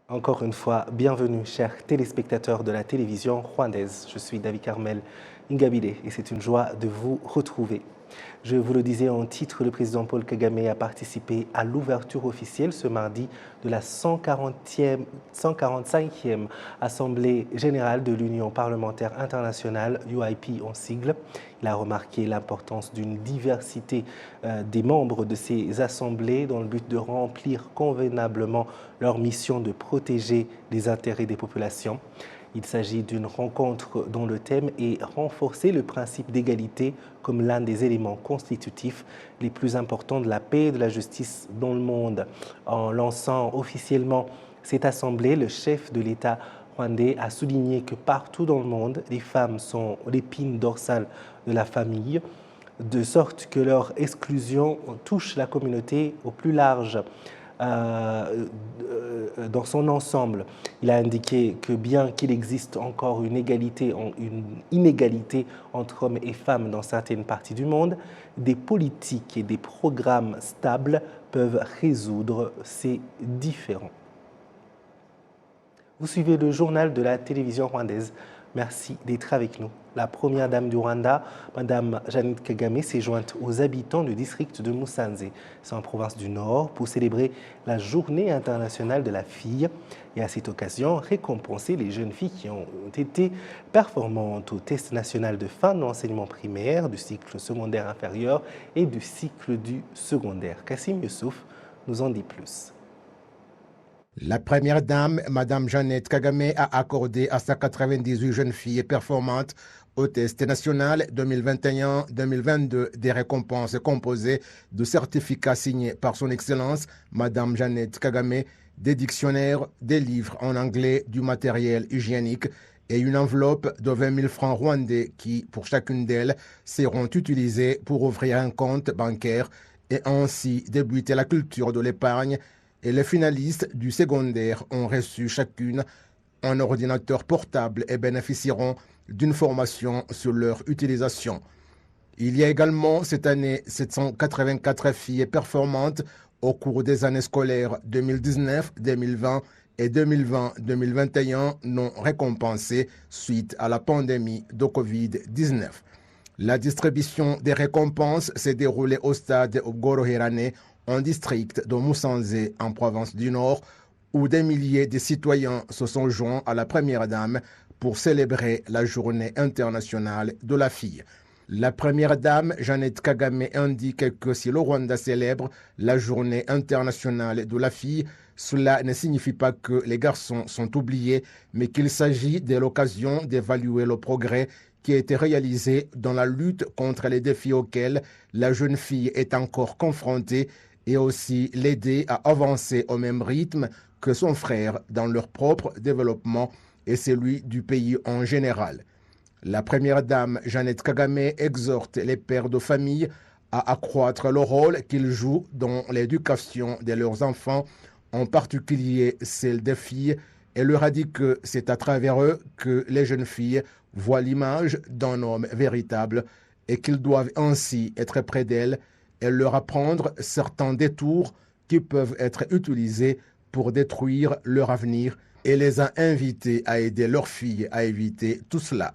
Encore une fois, bienvenue, chers téléspectateurs de la télévision rwandaise. Je suis David Carmel Ingabire et c'est une joie de vous retrouver. Je vous le disais en titre, le président Paul Kagame a participé à l'ouverture officielle ce mardi de la 145e Assemblée générale de l'Union parlementaire internationale, UIP en sigle. Il a remarqué l'importance d'une diversité des membres de ces assemblées dans le but de remplir convenablement leur mission de protéger les intérêts des populations. Il s'agit d'une rencontre dont le thème est renforcer le principe d'égalité comme l'un des éléments constitutifs les plus importants de la paix et de la justice dans le monde. En lançant officiellement cette assemblée, le chef de l'État rwandais a souligné que partout dans le monde, les femmes sont l'épine dorsale de la famille, de sorte que leur exclusion touche la communauté au plus large. Dans son ensemble. Il a indiqué que bien qu'il existe encore une inégalité entre hommes et femmes dans certaines parties du monde, des politiques et des programmes stables peuvent résoudre ces différends. Vous suivez le journal de la télévision rwandaise. Merci d'être avec nous. La première dame du Rwanda, Madame Jeannette Kagame, s'est jointe aux habitants du district de Musanze, c'est en province du Nord, pour célébrer la Journée internationale de la fille et à cette occasion récompenser les jeunes filles qui ont été performantes au test national de fin de l'enseignement primaire, du cycle secondaire inférieur et du cycle du secondaire. Kassim Youssouf nous en dit plus. La première dame, Madame Jeannette Kagame, a accordé à sa 98 jeunes filles performantes au test national 2021-2022 des récompenses composées de certificats signés par son Excellence, Madame Jeannette Kagame, des dictionnaires, des livres en anglais, du matériel hygiénique et une enveloppe de 20 000 francs rwandais qui, pour chacune d'elles, seront utilisés pour ouvrir un compte bancaire et ainsi débuter la culture de l'épargne. Et les finalistes du secondaire ont reçu chacune un ordinateur portable et bénéficieront d'une formation sur leur utilisation. Il y a également cette année 784 filles performantes au cours des années scolaires 2019, 2020 et 2020-2021 non récompensées suite à la pandémie de Covid-19. La distribution des récompenses s'est déroulée au stade Goroherane, en district de Musanze, en province du Nord, où des milliers de citoyens se sont joints à la première dame pour célébrer la Journée internationale de la fille. La première dame, Jeannette Kagame, indique que si le Rwanda célèbre la Journée internationale de la fille, cela ne signifie pas que les garçons sont oubliés, mais qu'il s'agit de l'occasion d'évaluer le progrès qui a été réalisé dans la lutte contre les défis auxquels la jeune fille est encore confrontée et aussi l'aider à avancer au même rythme que son frère dans leur propre développement et celui du pays en général. La première dame, Jeannette Kagame, exhorte les pères de famille à accroître le rôle qu'ils jouent dans l'éducation de leurs enfants, en particulier celle des filles, et leur a dit que c'est à travers eux que les jeunes filles voient l'image d'un homme véritable et qu'ils doivent ainsi être près d'elles et leur apprendre certains détours qui peuvent être utilisés pour détruire leur avenir et les a invités à aider leurs filles à éviter tout cela.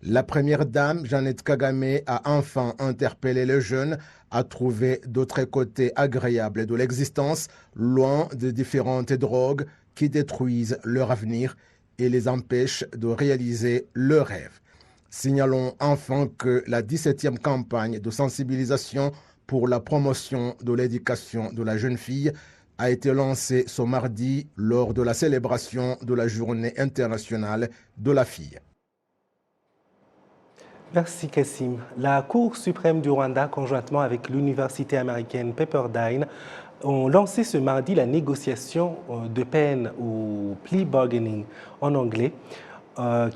La première dame, Jeannette Kagame, a enfin interpellé les jeunes à trouver d'autres côtés agréables de l'existence, loin de différentes drogues qui détruisent leur avenir et les empêchent de réaliser leurs rêves. Signalons enfin que la 17e campagne de sensibilisation pour la promotion de l'éducation de la jeune fille a été lancée ce mardi lors de la célébration de la Journée internationale de la fille. Merci Kassim. La Cour suprême du Rwanda, conjointement avec l'université américaine Pepperdine, ont lancé ce mardi la négociation de peine ou plea bargaining en anglais,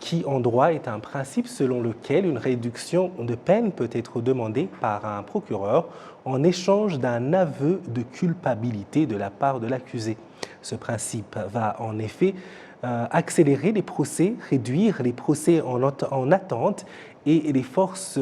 qui en droit est un principe selon lequel une réduction de peine peut être demandée par un procureur en échange d'un aveu de culpabilité de la part de l'accusé. Ce principe va en effet accélérer les procès, réduire les procès en attente et les fortes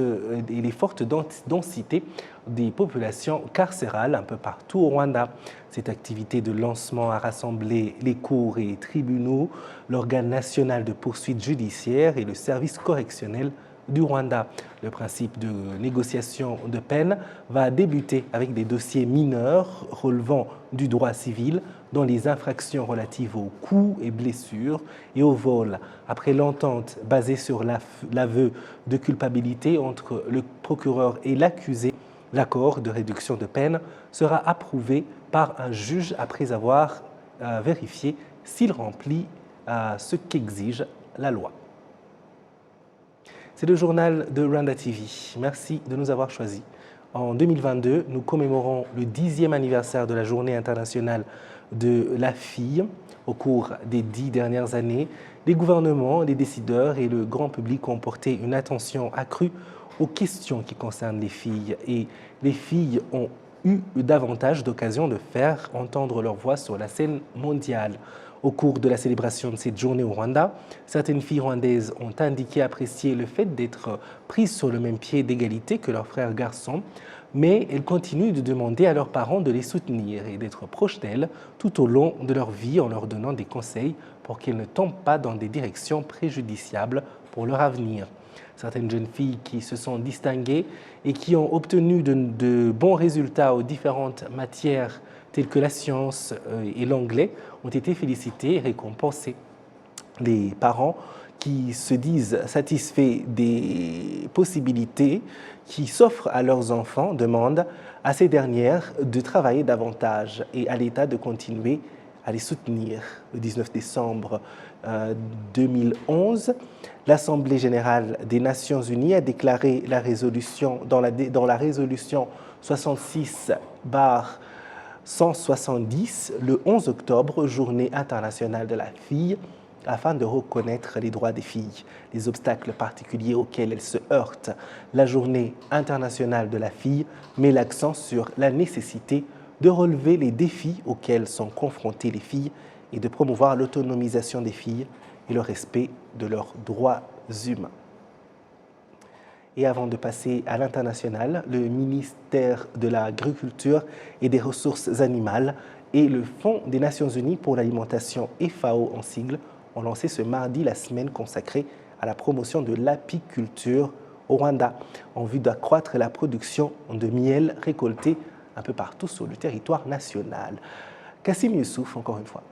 densités des populations carcérales un peu partout au Rwanda. Cette activité de lancement a rassemblé les cours et tribunaux, l'organe national de poursuite judiciaire et le service correctionnel du Rwanda. Le principe de négociation de peine va débuter avec des dossiers mineurs relevant du droit civil, dont les infractions relatives aux coups et blessures et au vol. Après l'entente basée sur l'aveu de culpabilité entre le procureur et l'accusé, l'accord de réduction de peine sera approuvé par un juge après avoir vérifié s'il remplit ce qu'exige la loi. C'est le journal de Rwanda TV. Merci de nous avoir choisis. En 2022, nous commémorons le 10e anniversaire de la Journée internationale de la fille. Au cours des 10 dernières années, les gouvernements, les décideurs et le grand public ont porté une attention accrue aux questions qui concernent les filles. Et les filles ont eu davantage d'occasions de faire entendre leur voix sur la scène mondiale. Au cours de la célébration de cette journée au Rwanda, certaines filles rwandaises ont indiqué apprécier le fait d'être prises sur le même pied d'égalité que leurs frères garçons, mais elles continuent de demander à leurs parents de les soutenir et d'être proches d'elles tout au long de leur vie en leur donnant des conseils pour qu'elles ne tombent pas dans des directions préjudiciables pour leur avenir. Certaines jeunes filles qui se sont distinguées et qui ont obtenu de bons résultats aux différentes matières telles que la science et l'anglais ont été félicitées et récompensées. Les parents qui se disent satisfaits des possibilités qui s'offrent à leurs enfants demandent à ces dernières de travailler davantage et à l'État de continuer à les soutenir. Le 19 décembre 2011, l'Assemblée générale des Nations unies a déclaré la résolution, dans la résolution 66/170, le 11 octobre, Journée internationale de la fille, afin de reconnaître les droits des filles, les obstacles particuliers auxquels elles se heurtent. La Journée internationale de la fille met l'accent sur la nécessité de relever les défis auxquels sont confrontées les filles et de promouvoir l'autonomisation des filles et le respect de leurs droits humains. Et avant de passer à l'international, le ministère de l'Agriculture et des Ressources animales et le Fonds des Nations Unies pour l'alimentation, FAO en sigle, ont lancé ce mardi la semaine consacrée à la promotion de l'apiculture au Rwanda, en vue d'accroître la production de miel récolté un peu partout sur le territoire national. Kassim Youssouf, encore une fois.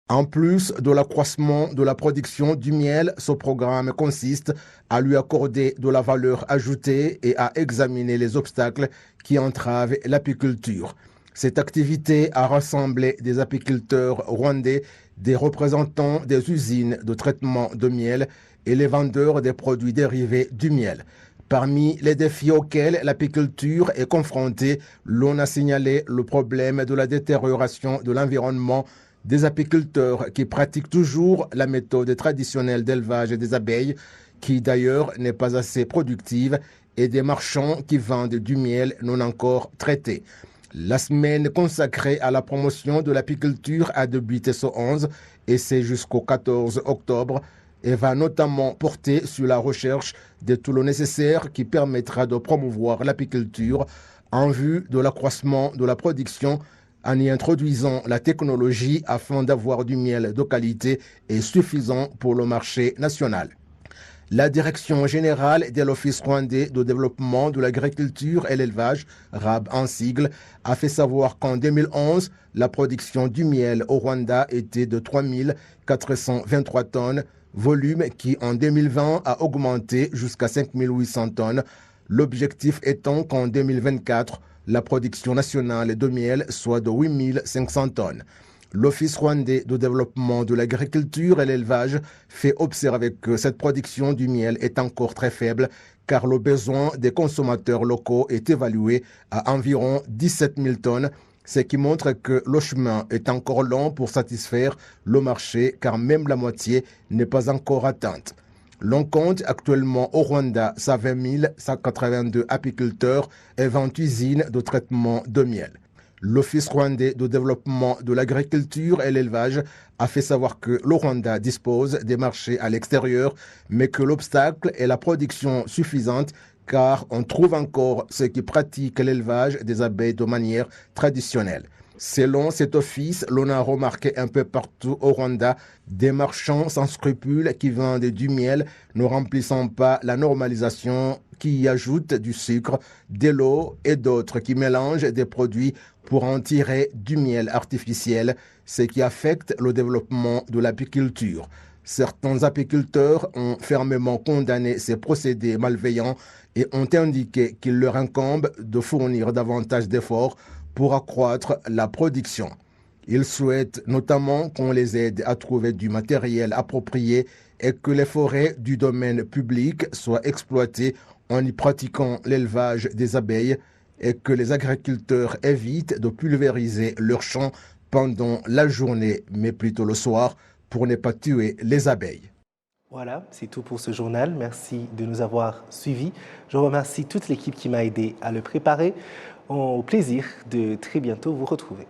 En plus de l'accroissement de la production du miel, ce programme consiste à lui accorder de la valeur ajoutée et à examiner les obstacles qui entravent l'apiculture. Cette activité a rassemblé des apiculteurs rwandais, des représentants des usines de traitement de miel et les vendeurs des produits dérivés du miel. Parmi les défis auxquels l'apiculture est confrontée, l'on a signalé le problème de la détérioration de l'environnement des apiculteurs qui pratiquent toujours la méthode traditionnelle d'élevage des abeilles, qui d'ailleurs n'est pas assez productive, et des marchands qui vendent du miel non encore traité. La semaine consacrée à la promotion de l'apiculture a débuté ce 11 et c'est jusqu'au 14 octobre et va notamment porter sur la recherche de tout le nécessaire qui permettra de promouvoir l'apiculture en vue de l'accroissement de la production en y introduisant la technologie afin d'avoir du miel de qualité et suffisant pour le marché national. La Direction générale de l'Office rwandais de développement de l'agriculture et l'élevage, RAB en sigle, a fait savoir qu'en 2011, la production du miel au Rwanda était de 3 423 tonnes, volume qui en 2020 a augmenté jusqu'à 5 800 tonnes, l'objectif étant qu'en 2024, la production nationale de miel soit de 8 500 tonnes. L'Office rwandais de développement de l'agriculture et l'élevage fait observer que cette production du miel est encore très faible car le besoin des consommateurs locaux est évalué à environ 17 000 tonnes, ce qui montre que le chemin est encore long pour satisfaire le marché car même la moitié n'est pas encore atteinte. L'on compte actuellement au Rwanda 120 182 apiculteurs et 20 usines de traitement de miel. L'Office rwandais de développement de l'agriculture et l'élevage a fait savoir que le Rwanda dispose des marchés à l'extérieur, mais que l'obstacle est la production suffisante car on trouve encore ceux qui pratiquent l'élevage des abeilles de manière traditionnelle. Selon cet office, l'on a remarqué un peu partout au Rwanda des marchands sans scrupules qui vendent du miel ne remplissant pas la normalisation, qui y ajoutent du sucre, de l'eau et d'autres qui mélangent des produits pour en tirer du miel artificiel, ce qui affecte le développement de l'apiculture. Certains apiculteurs ont fermement condamné ces procédés malveillants et ont indiqué qu'il leur incombe de fournir davantage d'efforts pour accroître la production. Ils souhaitent notamment qu'on les aide à trouver du matériel approprié et que les forêts du domaine public soient exploitées en y pratiquant l'élevage des abeilles et que les agriculteurs évitent de pulvériser leurs champs pendant la journée, mais plutôt le soir, pour ne pas tuer les abeilles. Voilà, c'est tout pour ce journal. Merci de nous avoir suivis. Je remercie toute l'équipe qui m'a aidé à le préparer. Au plaisir de très bientôt vous retrouver.